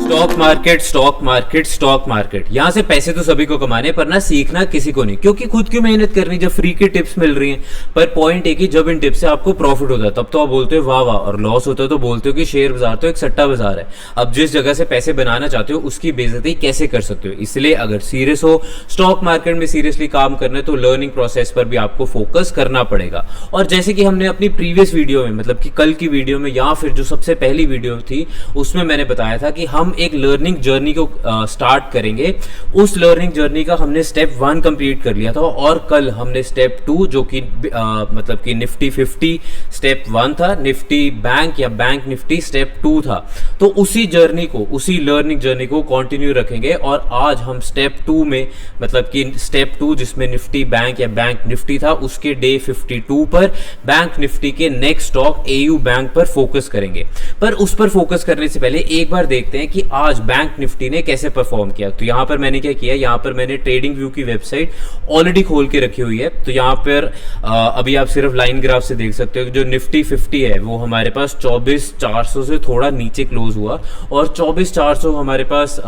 Stock market stock market stock market, यहाँ से पैसे तो सभी को कमाने पर ना सीखना किसी को नहीं, क्योंकि खुद क्यों मेहनत करनी जब फ्री की टिप्स मिल रही हैं। पर पॉइंट है कि जब इन टिप्स से आपको प्रॉफिट होता है तब तो आप बोलते हो वाह वाह, और लॉस होता है तो बोलते हो कि शेयर बाजार तो एक सट्टा बाजार है। अब जिस जगह से पैसे बनाना चाहते हो उसकी बेइज्जती कैसे कर सकते हो। इसलिए अगर सीरियस हो, स्टॉक मार्केट में सीरियसली काम करना है तो लर्निंग प्रोसेस पर भी आपको फोकस करना पड़ेगा। और जैसे कि हमने अपनी प्रीवियस वीडियो में, मतलब कि कल की वीडियो में या फिर जो सबसे पहली वीडियो थी उसमें मैंने बताया था कि हम एक लर्निंग जर्नी को स्टार्ट करेंगे। उस लर्निंग जर्नी का हमने स्टेप 1 कंप्लीट कर लिया था और कल हमने स्टेप 2 जो कि मतलब कि निफ्टी 50 स्टेप 1 था, निफ्टी बैंक या बैंक निफ्टी स्टेप 2 था। तो उसी जर्नी को, उसी लर्निंग जर्नी को कंटिन्यू रखेंगे और आज हम स्टेप 2 में, मतलब कि स्टेप 2 जिसमें निफ्टी बैंक या बैंक निफ्टी था, उसके डे 52 पर बैंक निफ्टी के नेक्स्ट स्टॉक एयू बैंक पर फोकस करेंगे। पर उस पर फोकस करने से पहले एक बार देखते हैं कि आज बैंक निफ्टी ने कैसे परफॉर्म किया। तो यहां पर मैंने क्या किया, यहां पर मैंने ट्रेडिंग व्यू की वेबसाइट ऑलरेडी खोल के रखी हुई है। तो यहां पर अभी आप सिर्फ लाइन ग्राफ से देख सकते हो कि जो निफ्टी 50 है वो हमारे पास 24,400 से थोड़ा नीचे क्लोज हुआ और 24,400 हमारे पास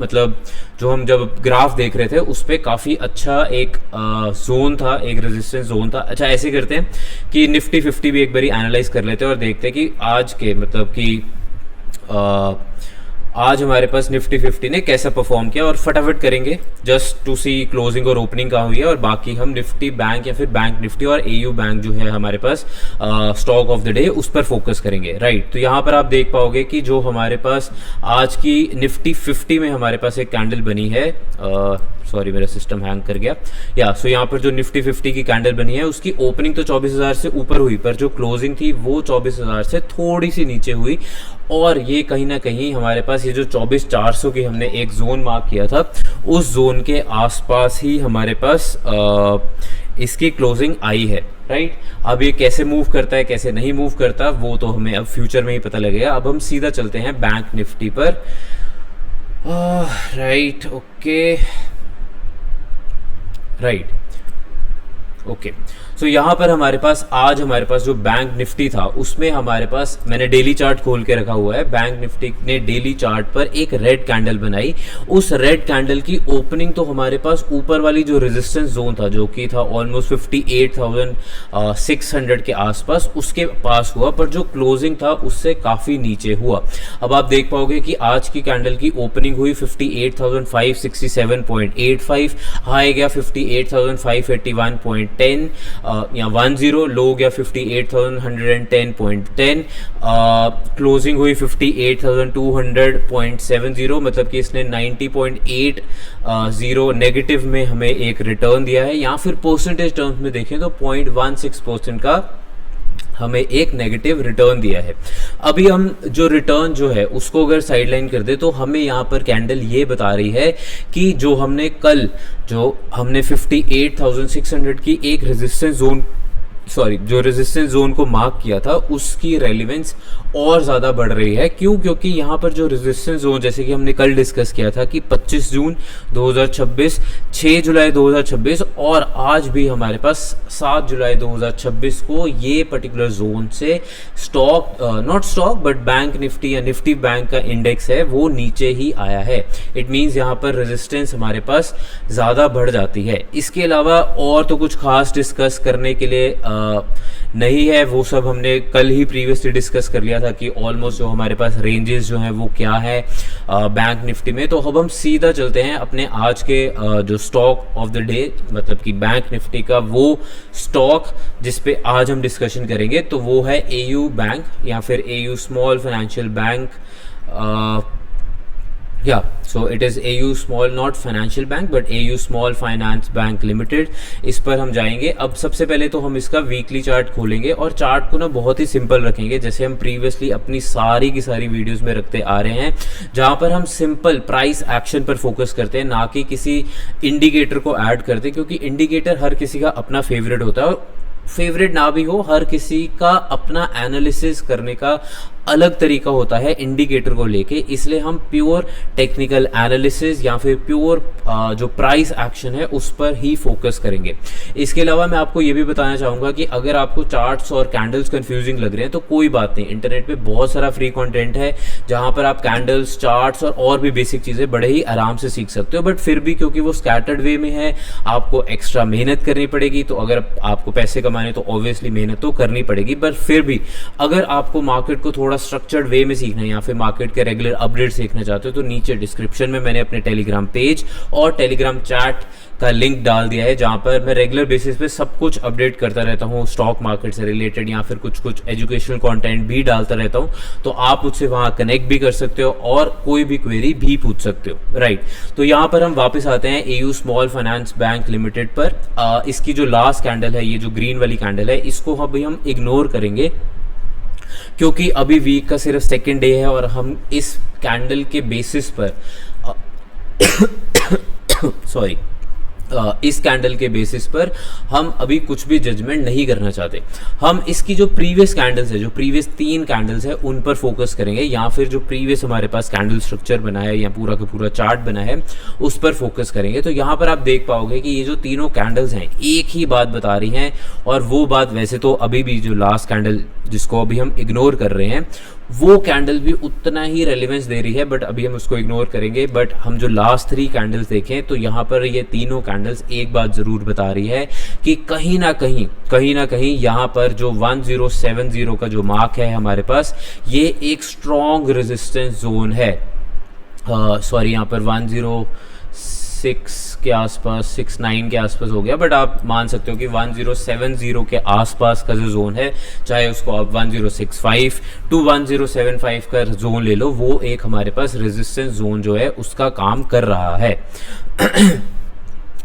मतलब जो हम जब ग्राफ देख रहे थे उस पर काफी अच्छा एक जोन था, एक रेजिस्टेंस जोन था। अच्छा, ऐसे करते हैं कि निफ्टी 50 भी एक बारी एनालाइज कर लेते हैं और देखते हैं कि आज के, मतलब कि आज हमारे पास निफ्टी 50 ने कैसा परफॉर्म किया और फटाफट करेंगे जस्ट टू सी क्लोजिंग और ओपनिंग कहाँ हुई है। और बाकी हम निफ्टी बैंक या फिर बैंक निफ्टी और एयू बैंक जो है हमारे पास स्टॉक ऑफ द डे उस पर फोकस करेंगे, राइट। तो यहाँ पर आप देख पाओगे कि जो हमारे पास आज की निफ्टी 50 में हमारे पास एक कैंडल बनी है, सॉरी मेरा सिस्टम हैंग कर गया या सो यहाँ पर जो निफ्टी 50 की कैंडल बनी है उसकी ओपनिंग तो 24,000 से ऊपर हुई, पर जो क्लोजिंग थी वो 24,000 से थोड़ी सी नीचे हुई। और ये कहीं ना कहीं हमारे पास ये जो 24,400 की हमने एक जोन मार्क किया था उस जोन के आसपास ही हमारे पास इसकी क्लोजिंग आई है, राइट। अब ये कैसे मूव करता है कैसे नहीं मूव करता वो तो हमें अब फ्यूचर में ही पता लगेगा। अब हम सीधा चलते हैं बैंक निफ्टी पर, राइट, ओके, राइट, ओके। सो यहाँ पर हमारे पास आज हमारे पास जो बैंक निफ्टी था उसमें हमारे पास, मैंने डेली चार्ट खोल के रखा हुआ है, बैंक निफ्टी ने डेली चार्ट पर एक रेड कैंडल बनाई। उस रेड कैंडल की ओपनिंग तो हमारे पास ऊपर वाली जो रेजिस्टेंस जोन था जो कि था ऑलमोस्ट 58,600 के आसपास, उसके पास हुआ, पर जो क्लोजिंग था उससे काफ़ी नीचे हुआ। अब आप देख पाओगे कि आज की कैंडल की ओपनिंग हुई 58,567.85, हाई गया 58,581.10 या 10, लो गया 58,110.10, क्लोजिंग हुई 58,200.70, मतलब कि इसने 90.80 नेगेटिव में हमें एक रिटर्न दिया है, या फिर परसेंटेज टर्म्स में देखें तो 0.16% का हमें एक नेगेटिव रिटर्न दिया है। अभी हम जो रिटर्न जो है उसको अगर साइडलाइन कर दे तो हमें यहाँ पर कैंडल ये बता रही है कि जो हमने कल जो हमने 58,600 की एक रेजिस्टेंस जोन, सॉरी, जो रेजिस्टेंस जोन को मार्क किया था उसकी रेलिवेंस और ज़्यादा बढ़ रही है। क्यों? क्योंकि यहाँ पर जो रेजिस्टेंस जोन, जैसे कि हमने कल डिस्कस किया था कि 25 जून 2026, 6 जुलाई 2026 और आज भी हमारे पास 7 जुलाई 2026 को ये पर्टिकुलर जोन से stock, not stock but bank Nifty या निफ्टी बैंक का इंडेक्स है वो नीचे ही आया है। इट मीन्स यहाँ पर रेजिस्टेंस हमारे पास ज़्यादा बढ़ जाती है। इसके अलावा और तो कुछ खास डिस्कस करने के लिए नहीं है, वो सब हमने कल ही प्रीवियसली डिस्कस कर लिया था कि ऑलमोस्ट जो हमारे पास रेंजेस जो हैं वो क्या है बैंक निफ्टी में। तो अब हम सीधा चलते हैं अपने आज के जो स्टॉक ऑफ द डे, मतलब कि बैंक निफ्टी का वो स्टॉक जिस पे आज हम डिस्कशन करेंगे, तो वो है एयू बैंक या फिर एयू स्मॉल फाइनेंशियल बैंक, या so it is AU small, not financial bank but AU small finance bank limited. इस पर हम जाएंगे। अब सबसे पहले तो हम इसका वीकली चार्ट खोलेंगे और चार्ट को ना बहुत ही सिंपल रखेंगे, जैसे हम प्रीवियसली अपनी सारी की सारी वीडियोस में रखते आ रहे हैं, जहां पर हम सिंपल प्राइस एक्शन पर फोकस करते हैं, ना कि किसी इंडिकेटर को ऐड करते, क्योंकि इंडिकेटर हर किसी का अपना फेवरेट होता है और फेवरेट ना भी हो, हर किसी का अपना एनालिसिस करने का अलग तरीका होता है इंडिकेटर को लेके, इसलिए हम प्योर टेक्निकल एनालिसिस या फिर प्योर जो प्राइस एक्शन है उस पर ही फोकस करेंगे। इसके अलावा मैं आपको ये भी बताना चाहूँगा कि अगर आपको चार्ट्स और कैंडल्स कंफ्यूजिंग लग रहे हैं तो कोई बात नहीं, इंटरनेट पे बहुत सारा फ्री कंटेंट है जहाँ पर आप कैंडल्स, चार्ट्स और भी बेसिक चीज़ें बड़े ही आराम से सीख सकते हो। बट फिर भी क्योंकि वो स्कैटर्ड वे में है, आपको एक्स्ट्रा मेहनत करनी पड़ेगी। तो अगर आपको पैसे कमाने तो ऑब्वियसली मेहनत तो करनी पड़ेगी, पर फिर भी अगर आपको मार्केट को थोड़ा स्ट्रक्चर्ड वे में सीखना है या फिर मार्केट के रेगुलर अपडेट सीखना चाहते हो तो नीचे डिस्क्रिप्शन में मैंने अपने टेलीग्राम पेज और टेलीग्राम चैट का लिंक डाल दिया है, जहां पर मैं रेगुलर बेसिस पे सब कुछ अपडेट करता रहता हूं, स्टॉक मार्केट से रिलेटेड या फिर कुछ कुछ एजुकेशनल कंटेंट भी डालता रहता हूं। तो आप उससे वहां कनेक्ट भी कर सकते हो और कोई भी क्वेरी भी पूछ सकते हो, राइट। तो यहां पर हम वापस आते हैं AU small finance bank limited पर। इसकी जो लास्ट कैंडल है, ये जो ग्रीन वाली कैंडल है, इसको अभी हम इग्नोर करेंगे क्योंकि अभी वीक का सिर्फ सेकेंड डे है और हम इस कैंडल के बेसिस पर सॉरी इस कैंडल के बेसिस पर हम अभी कुछ भी जजमेंट नहीं करना चाहते। हम इसकी जो प्रीवियस कैंडल्स है, जो प्रीवियस 3 कैंडल्स है, उन पर फोकस करेंगे या फिर जो प्रीवियस हमारे पास कैंडल स्ट्रक्चर बना है या पूरा का पूरा चार्ट बना है उस पर फोकस करेंगे। तो यहाँ पर आप देख पाओगे कि ये जो तीनों कैंडल्स हैं एक ही बात बता रही हैं, और वो बात वैसे तो अभी भी जो लास्ट कैंडल जिसको अभी हम इग्नोर कर रहे हैं वो कैंडल भी उतना ही रेलिवेंस दे रही है, बट अभी हम उसको इग्नोर करेंगे। बट हम जो लास्ट 3 कैंडल्स देखें तो यहाँ पर ये तीनों कैंडल्स एक बात जरूर बता रही है कि कहीं ना कहीं यहाँ पर जो 1070 का जो मार्क है हमारे पास, ये एक स्ट्रॉन्ग रेजिस्टेंस जोन है। सॉरी, यहाँ पर 106 के आसपास, 69 के आसपास हो गया, बट आप मान सकते हो कि 1070 के आसपास का जो जोन है, चाहे उसको आप 1065 टू 1075 का जोन ले लो, वो एक हमारे पास रेजिस्टेंस जोन जो है उसका काम कर रहा है।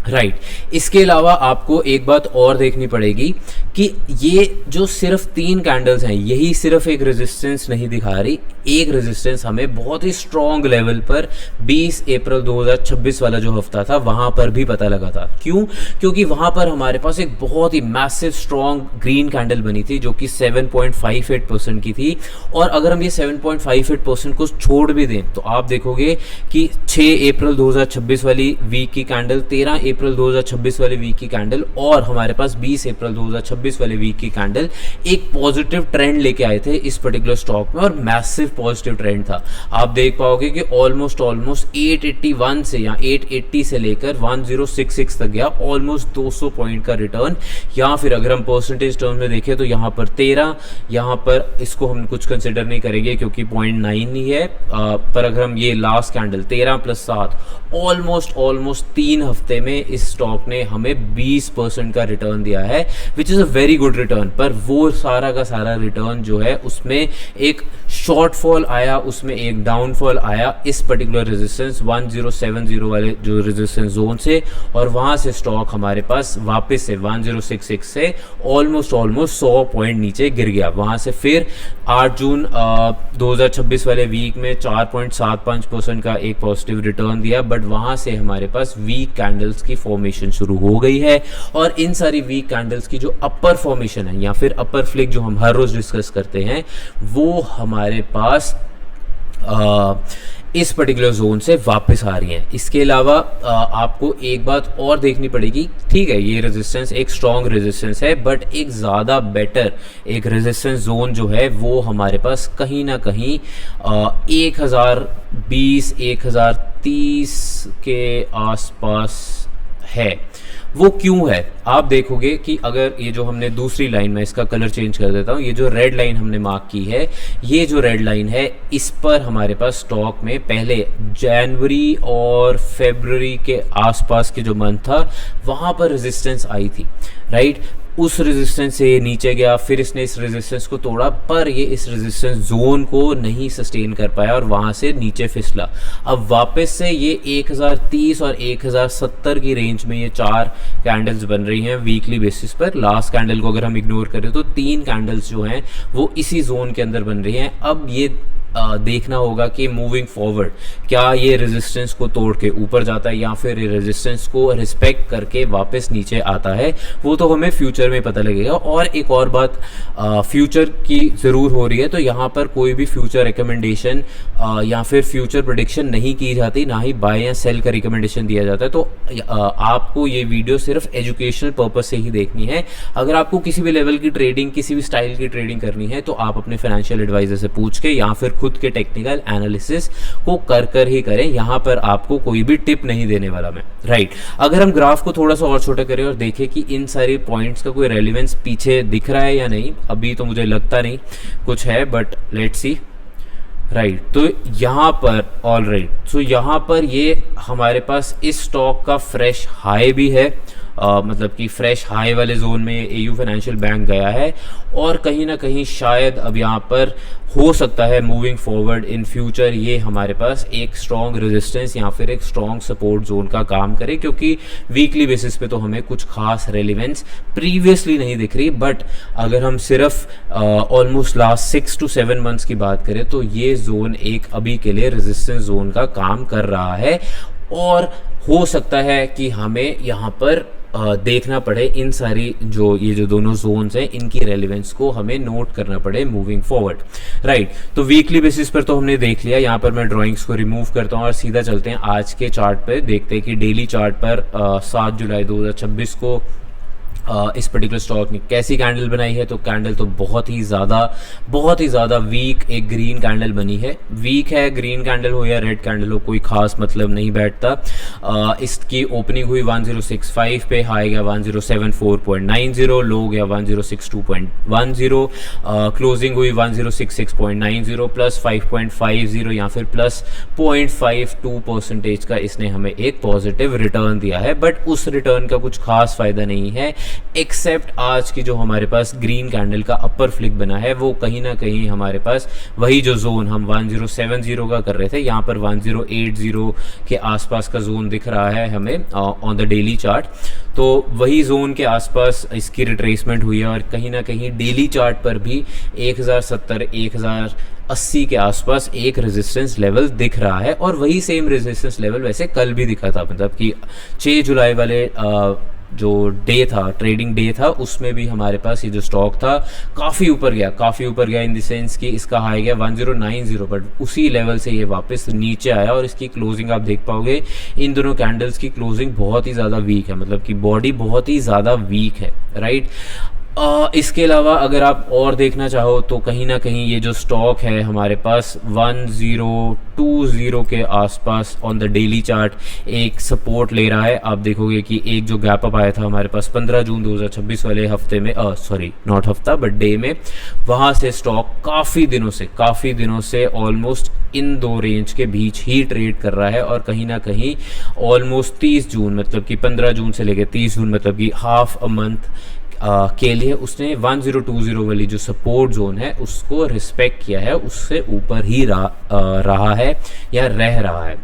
राइट इसके अलावा आपको एक बात और देखनी पड़ेगी कि ये जो सिर्फ 3 कैंडल्स हैं यही सिर्फ एक रेजिस्टेंस नहीं दिखा रही, एक रेजिस्टेंस हमें बहुत ही स्ट्रॉन्ग लेवल पर 20 अप्रैल 2026 वाला जो हफ्ता था वहां पर भी पता लगा था। क्यों? क्योंकि वहां पर हमारे पास एक बहुत ही मैसिव स्ट्रॉन्ग ग्रीन कैंडल बनी थी जो कि 7.58% की थी, और अगर हम ये 7.58% को छोड़ भी दें तो आप देखोगे कि 6 अप्रैल 2026 वाली वीक की कैंडल, 13 अप्रैल 2026 वाले वीक की कैंडल और हमारे पास 20 अप्रैल 2026 वाले वीक की कैंडल एक पॉजिटिव ट्रेंड लेके आए थे इस पर्टिकुलर स्टॉक में, और मैसिव पॉजिटिव ट्रेंड था। आप देख पाओगे कि ऑलमोस्ट 881 से या 880 से लेकर 1066 तक गया, ऑलमोस्ट 200 पॉइंट का रिटर्न। या फिर अगर हम परसेंटेज टर्म में देखें तो यहाँ पर 13, यहाँ पर इसको हम कुछ कंसिडर नहीं करेंगे क्योंकि 0.9 ही है, पर अगर हम ये लास्ट कैंडल 13 + 7 ऑलमोस्ट 3 हफ्ते में इस स्टॉक ने हमें 20% का रिटर्न दिया है, which is a very good return. पर वो सारा का सारा रिटर्न जो है उसमें एक शॉर्टफॉल आया, उसमें एक डाउनफॉल आया इस पर्टिकुलर रेजिस्टेंस 1070 वाले जो रेजिस्टेंस जोन से, और वहां से स्टॉक हमारे पास वापस से 1066 से ऑलमोस्ट 100 पॉइंट नीचे गिर गया। वहां से फिर 8 जून 2026 वाले वीक में 4.75% का एक पॉजिटिव रिटर्न दिया, बट वहां से हमारे पास वीक कैंडल्स की फॉर्मेशन शुरू हो गई है, और इन सारी वीक कैंडल्स की जो अपर फॉर्मेशन है या फिर अपर फ्लिक जो हम हर रोज डिस्कस करते हैं वो हमारे पास इस पर्टिकुलर जोन से वापस आ रही हैं। इसके अलावा आपको एक बात और देखनी पड़ेगी, ठीक है ये रेजिस्टेंस एक स्ट्रॉन्ग रेजिस्टेंस है, बट एक ज़्यादा बेटर एक रेजिस्टेंस जोन जो है वो हमारे पास कहीं ना कहीं 1020 1030 के आसपास है। वो क्यों है? आप देखोगे कि अगर ये जो हमने दूसरी लाइन में, इसका कलर चेंज कर देता हूँ, ये जो रेड लाइन हमने मार्क की है, ये जो रेड लाइन है इस पर हमारे पास स्टॉक में पहले जनवरी और फरवरी के आसपास के जो मंथ था वहाँ पर रेजिस्टेंस आई थी, राइट। उस रेजिस्टेंस से नीचे गया, फिर इसने इस रेजिस्टेंस को तोड़ा, पर ये इस रेजिस्टेंस जोन को नहीं सस्टेन कर पाया और वहां से नीचे फिसला। अब वापस से ये 1030 और 1070 की रेंज में ये 4 कैंडल्स बन रही हैं वीकली बेसिस पर। लास्ट कैंडल को अगर हम इग्नोर करें तो 3 कैंडल्स जो हैं वो इसी जोन के अंदर बन रही हैं। अब ये देखना होगा कि मूविंग फॉरवर्ड क्या ये रेजिस्टेंस को तोड़ के ऊपर जाता है या फिर रेजिस्टेंस को रिस्पेक्ट करके वापस नीचे आता है, वो तो हमें फ्यूचर में पता लगेगा। और एक और बात फ्यूचर की ज़रूर हो रही है, तो यहाँ पर कोई भी फ्यूचर रिकमेंडेशन या फिर फ्यूचर प्रेडिक्शन नहीं की जाती, ना ही बाय या सेल का रिकमेंडेशन दिया जाता है। तो आपको ये वीडियो सिर्फ एजुकेशनल पर्पज से ही देखनी है। अगर आपको किसी भी लेवल की ट्रेडिंग, किसी भी स्टाइल की ट्रेडिंग करनी है तो आप अपने फाइनेंशियल एडवाइजर से पूछ के या फिर खुद के टेक्निकल एनालिसिस को कर ही करें। यहाँ पर आपको कोई भी टिप नहीं देने वाला मैं, राइट। अगर हम ग्राफ को थोड़ा सा और छोटा करें और देखें कि इन सारी पॉइंट्स का कोई रेलिवेंस पीछे दिख रहा है या नहीं, अभी तो मुझे लगता नहीं कुछ है, बट लेट्स सी, राइट। तो यहाँ पर ऑल राइट, सो यहाँ पर ये हमारे पास इस स्टॉक का फ्रेश हाई भी है, मतलब कि फ्रेश हाई वाले जोन में एयू फाइनेंशियल बैंक गया है और कहीं ना कहीं शायद अब यहाँ पर हो सकता है मूविंग फॉरवर्ड इन फ्यूचर ये हमारे पास एक स्ट्रॉन्ग रेजिस्टेंस या फिर एक स्ट्रॉन्ग सपोर्ट जोन का काम करे, क्योंकि वीकली बेसिस पे तो हमें कुछ खास रेलिवेंस प्रीवियसली नहीं दिख रही। बट अगर हम सिर्फ ऑलमोस्ट लास्ट 6 to 7 मंथ्स की बात करें तो ये जोन एक अभी के लिए रेजिस्टेंस जोन का काम कर रहा है और हो सकता है कि हमें यहाँ पर देखना पड़े इन सारी ये जो दोनों जोन्स हैं इनकी रेलिवेंस को हमें नोट करना पड़े मूविंग फॉरवर्ड, राइट। तो वीकली बेसिस पर तो हमने देख लिया, यहाँ पर मैं ड्राइंग्स को रिमूव करता हूँ और सीधा चलते हैं आज के चार्ट पे। देखते हैं कि डेली चार्ट पर 7 जुलाई 2026 को इस पर्टिकुलर स्टॉक ने कैसी कैंडल बनाई है। तो कैंडल तो बहुत ही ज़्यादा वीक एक ग्रीन कैंडल बनी है। वीक है, ग्रीन कैंडल हो या रेड कैंडल हो, कोई खास मतलब नहीं बैठता। इसकी ओपनिंग हुई 1065 पे, हाई गया 1074.90, लो गया 1062.10, क्लोजिंग हुई 1066.90 प्लस 5.50 या फिर प्लस 0.52% का इसने हमें एक पॉजिटिव रिटर्न दिया है। बट उस रिटर्न का कुछ खास फायदा नहीं है, एक्सेप्ट आज की जो हमारे पास ग्रीन कैंडल का अपर फ्लिक बना है वो कहीं ना कहीं हमारे पास वही जो जोन हम 1070 का कर रहे थे, यहाँ पर 1080 के आसपास का जोन दिख रहा है हमें ऑन द डेली चार्ट। तो वही जोन के आसपास इसकी रिट्रेसमेंट हुई है और कहीं ना कहीं डेली चार्ट पर भी 1070 1080 के आसपास एक रेजिस्टेंस लेवल दिख रहा है। और वही सेम रेजिस्टेंस लेवल वैसे कल भी दिखा था, मतलब कि 6 जुलाई वाले जो डे था, ट्रेडिंग डे था, उसमें भी हमारे पास ये जो स्टॉक था काफ़ी ऊपर गया इन द सेंस कि इसका हाई गया 1090, बट उसी लेवल से ये वापस नीचे आया और इसकी क्लोजिंग आप देख पाओगे, इन दोनों कैंडल्स की क्लोजिंग बहुत ही ज़्यादा वीक है, मतलब कि बॉडी बहुत ही ज़्यादा वीक है, राइट। इसके अलावा अगर आप और देखना चाहो तो कहीं ना कहीं ये जो स्टॉक है हमारे पास 1020 के आसपास ऑन द डेली चार्ट एक सपोर्ट ले रहा है। आप देखोगे कि एक जो गैप अप आया था हमारे पास 15 जून 2026 वाले हफ्ते में, सॉरी नॉट हफ्ता बट डे में, वहाँ से स्टॉक काफ़ी दिनों से ऑलमोस्ट इन दो रेंज के बीच ही ट्रेड कर रहा है और कहीं ना कहीं ऑलमोस्ट 30 जून मतलब कि 15 जून से लेकर 30 जून मतलब कि हाफ अ मंथ के लिए उसने 1020 वाली जो सपोर्ट जोन है उसको रिस्पेक्ट किया है, उससे ऊपर ही रहा है या रह रहा है।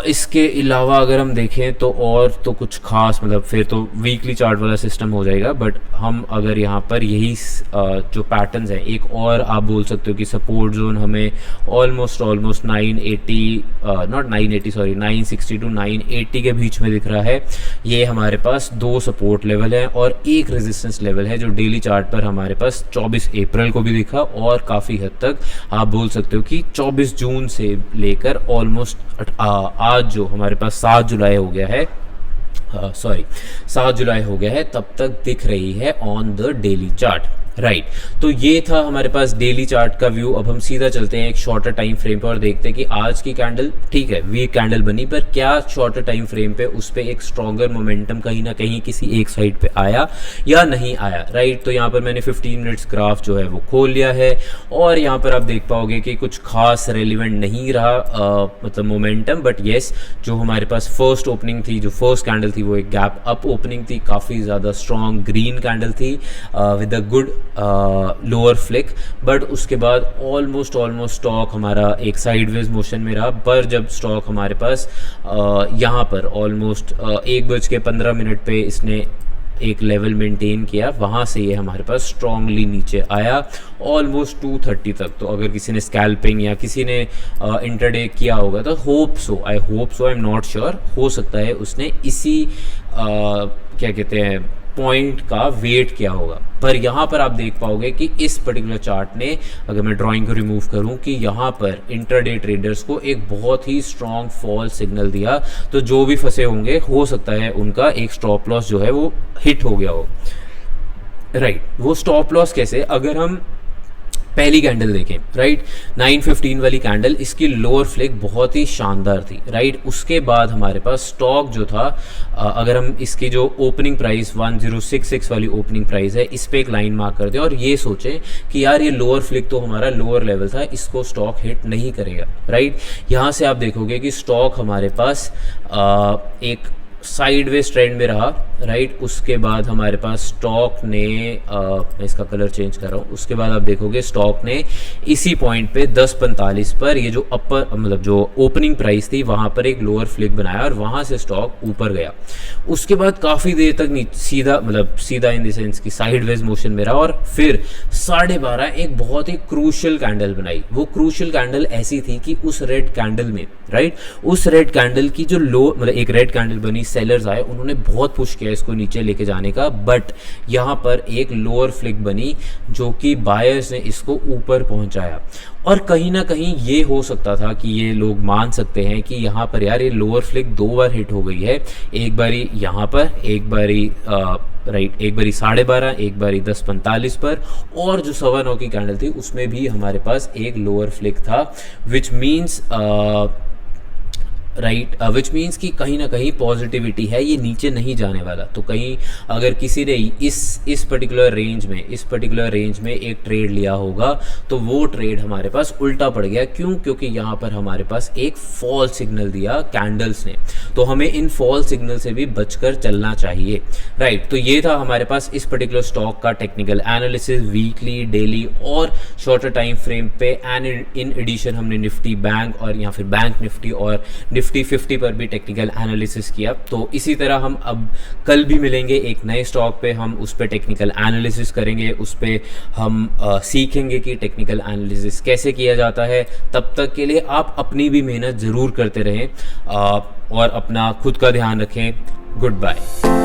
इसके अलावा अगर हम देखें तो और तो कुछ खास, मतलब फिर तो वीकली चार्ट वाला सिस्टम हो जाएगा, बट हम अगर यहाँ पर यही जो पैटर्न्स हैं, एक और आप बोल सकते हो कि सपोर्ट जोन हमें ऑलमोस्ट 960 to 980 के बीच में दिख रहा है। ये हमारे पास दो सपोर्ट लेवल है और एक रेजिस्टेंस लेवल है जो डेली चार्ट पर हमारे पास 24 अप्रैल को भी दिखा और काफ़ी हद तक आप बोल सकते हो कि 24 जून से लेकर ऑलमोस्ट आज जो हमारे पास 7 जुलाई हो गया है, 7 जुलाई हो गया है, तब तक दिख रही है on the daily chart, right. तो ये था हमारे पास डेली चार्ट का व्यू। अब हम सीधा चलते हैं एक शॉर्टर टाइम फ्रेम पर और देखते हैं कि आज की कैंडल ठीक है वीक कैंडल बनी, पर क्या शॉर्टर टाइम फ्रेम पे उस पर एक स्ट्रॉन्गर मोमेंटम कहीं ना कहीं किसी एक साइड पे आया या नहीं आया, राइट। तो यहाँ पर मैंने 15 मिनट्स ग्राफ जो है वो खोल लिया है और यहाँ पर आप देख पाओगे कि कुछ खास रेलिवेंट नहीं रहा मतलब मोमेंटम, बट येस जो हमारे पास फर्स्ट ओपनिंग थी, जो फर्स्ट कैंडल थी वो एक गैप अप ओपनिंग थी, काफ़ी ज़्यादा स्ट्रॉन्ग ग्रीन कैंडल थी with a good lower flick, but उसके बाद ऑलमोस्ट स्टॉक हमारा एक साइडवेज मोशन में रहा। पर जब स्टॉक हमारे पास यहाँ पर ऑलमोस्ट 1:15 पे इसने एक लेवल मेंटेन किया, वहाँ से ये हमारे पास स्ट्रांगली नीचे आया ऑलमोस्ट 230 तक। तो अगर किसी ने स्कैल्पिंग या किसी ने इंटरडे किया होगा तो I hope so, I am not sure, हो सकता है उसने इसी क्या कहते हैं पॉइंट का वेट किया होगा। पर यहाँ पर आप देख पाओगे कि इस पर्टिकुलर चार्ट ने, अगर मैं ड्राइंग को रिमूव करूँ, कि यहाँ पर इंटरडे ट्रेडर्स को एक बहुत ही स्ट्रॉन्ग फॉल सिग्नल दिया। तो जो भी फंसे होंगे हो सकता है उनका एक स्टॉप लॉस जो है वो हिट हो गया हो। राइट, वो स्टॉप लॉस कैसे, अगर हम पहली कैंडल देखें, राइट, 915 वाली कैंडल, इसकी लोअर फ्लिक बहुत ही शानदार थी, राइट। उसके बाद हमारे पास स्टॉक जो था, अगर हम इसकी जो ओपनिंग प्राइस 1066 वाली ओपनिंग प्राइस है, इस पे एक लाइन मार्क कर दें और ये सोचें कि यार ये लोअर फ्लिक तो हमारा लोअर लेवल था, इसको स्टॉक हिट नहीं करेगा, राइट। यहाँ से आप देखोगे कि स्टॉक हमारे पास एक साइडवेज ट्रेंड में रहा, राइट। उसके बाद हमारे पास स्टॉक ने मैं इसका कलर चेंज कर रहा हूँ, उसके बाद आप देखोगे स्टॉक ने इसी पॉइंट पे 10:45 पर ये जो अपर मतलब जो ओपनिंग प्राइस थी वहाँ पर एक लोअर फ्लिक बनाया और वहाँ से स्टॉक ऊपर गया। उसके बाद काफ़ी देर तक सीधा इन द सेंस की साइडवेज मोशन में रहा और फिर 12:30 एक बहुत ही क्रूशियल कैंडल बनाई। वो क्रूशियल कैंडल ऐसी थी कि उस रेड कैंडल में, राइट, उस रेड कैंडल की जो एक रेड कैंडल बनी, सेलर्स आए, उन्होंने बहुत पुश किया इसको नीचे लेके जाने का, बट यहाँ पर एक लोअर फ्लिक बनी जो कि बायर्स ने इसको ऊपर पहुंचाया। और कहीं ना कहीं ये हो सकता था कि ये लोग मान सकते हैं कि यहाँ पर यार ये लोअर फ्लिक 2 बार हिट हो गई है, एक बारी यहाँ पर, एक बारी राइट, एक बारी 12:30, एक बारी 10:45 पर, और जो 9:15 की कैंडल थी उसमें भी हमारे पास एक लोअर फ्लिक था, which means right, which means कि कहीं ना कहीं पॉजिटिविटी है, ये नीचे नहीं जाने वाला। तो कहीं अगर किसी ने इस पर्टिकुलर रेंज में एक ट्रेड लिया होगा तो वो ट्रेड हमारे पास उल्टा पड़ गया। क्यों? क्योंकि यहाँ पर हमारे पास एक फॉल सिग्नल दिया कैंडल्स ने, तो हमें इन फॉल सिग्नल से भी बचकर चलना चाहिए, राइट। तो ये था हमारे पास इस पर्टिकुलर स्टॉक का टेक्निकल एनालिसिस, वीकली, डेली और शॉर्टर टाइम फ्रेम पे। एंड इन एडिशन हमने निफ्टी बैंक और या फिर बैंक निफ्टी और निफ्टी 50 पर भी टेक्निकल एनालिसिस किया। तो इसी तरह हम अब कल भी मिलेंगे एक नए स्टॉक पे, हम उस पे टेक्निकल एनालिसिस करेंगे, उस पे हम सीखेंगे कि टेक्निकल एनालिसिस कैसे किया जाता है। तब तक के लिए आप अपनी भी मेहनत ज़रूर करते रहें और अपना खुद का ध्यान रखें। Good bye.